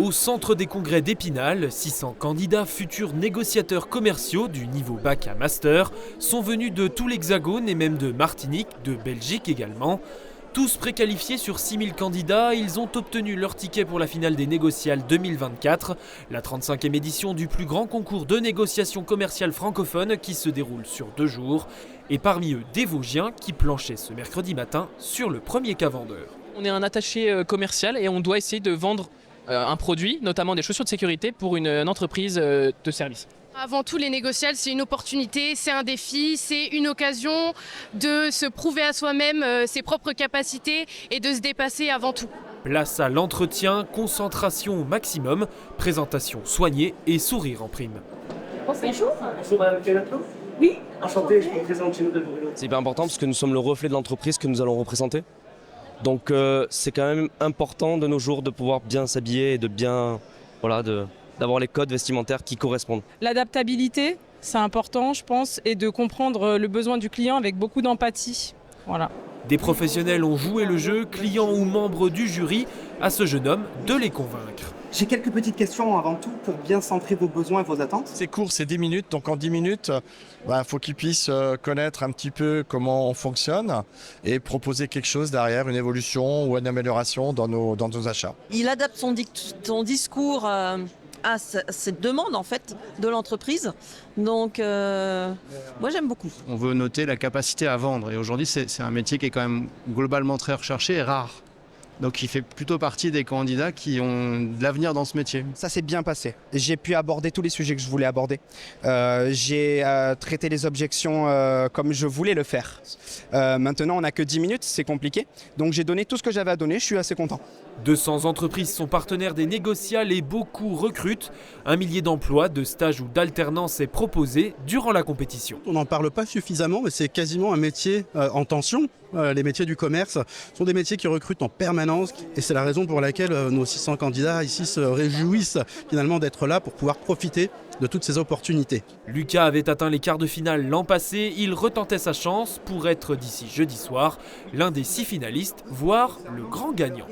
Au centre des congrès d'Épinal, 600 candidats futurs négociateurs commerciaux du niveau bac à master sont venus de tout l'Hexagone et même de Martinique, de Belgique également. Tous préqualifiés sur 6000 candidats, ils ont obtenu leur ticket pour la finale des Négociales 2024, la 35e édition du plus grand concours de négociation commerciale francophone qui se déroule sur 2 jours. Et parmi eux, des Vosgiens qui planchaient ce mercredi matin sur le premier cas-vendeur. On est un attaché commercial et on doit essayer de vendre un produit, notamment des chaussures de sécurité pour une entreprise de service. Avant tout, les négociales, c'est une opportunité, c'est un défi, c'est une occasion de se prouver à soi-même ses propres capacités et de se dépasser avant tout. Place à l'entretien, concentration au maximum, présentation soignée et sourire en prime. Bonjour. Bonjour Madame Canato. Oui. Enchanté, je me présente chez nous de Bruno. C'est hyper important parce que nous sommes le reflet de l'entreprise que nous allons représenter. Donc c'est quand même important de nos jours de pouvoir bien s'habiller et de bien, d'avoir les codes vestimentaires qui correspondent. L'adaptabilité, c'est important je pense, et de comprendre le besoin du client avec beaucoup d'empathie. Voilà. Des professionnels ont joué le jeu, clients ou membres du jury, à ce jeune homme de les convaincre. J'ai quelques petites questions avant tout pour bien centrer vos besoins et vos attentes. C'est court, c'est 10 minutes, donc en 10 minutes, faut qu'ils puissent connaître un petit peu comment on fonctionne et proposer quelque chose derrière, une évolution ou une amélioration dans nos achats. Il adapte son discours à cette demande en fait de l'entreprise. Donc moi j'aime beaucoup. On veut noter la capacité à vendre et aujourd'hui c'est un métier qui est quand même globalement très recherché et rare. Donc il fait plutôt partie des candidats qui ont de l'avenir dans ce métier. Ça s'est bien passé. J'ai pu aborder tous les sujets que je voulais aborder. J'ai traité les objections comme je voulais le faire. Maintenant, on n'a que 10 minutes, c'est compliqué. Donc j'ai donné tout ce que j'avais à donner, je suis assez content. 200 entreprises sont partenaires des négociales et beaucoup recrutent. 1 millier d'emplois, de stages ou d'alternance est proposé durant la compétition. On n'en parle pas suffisamment, mais c'est quasiment un métier en tension. Les métiers du commerce sont des métiers qui recrutent en permanence et c'est la raison pour laquelle nos 600 candidats ici se réjouissent finalement d'être là pour pouvoir profiter de toutes ces opportunités. Lucas avait atteint les quarts de finale l'an passé, il retentait sa chance pour être d'ici jeudi soir l'un des 6 finalistes, voire le grand gagnant.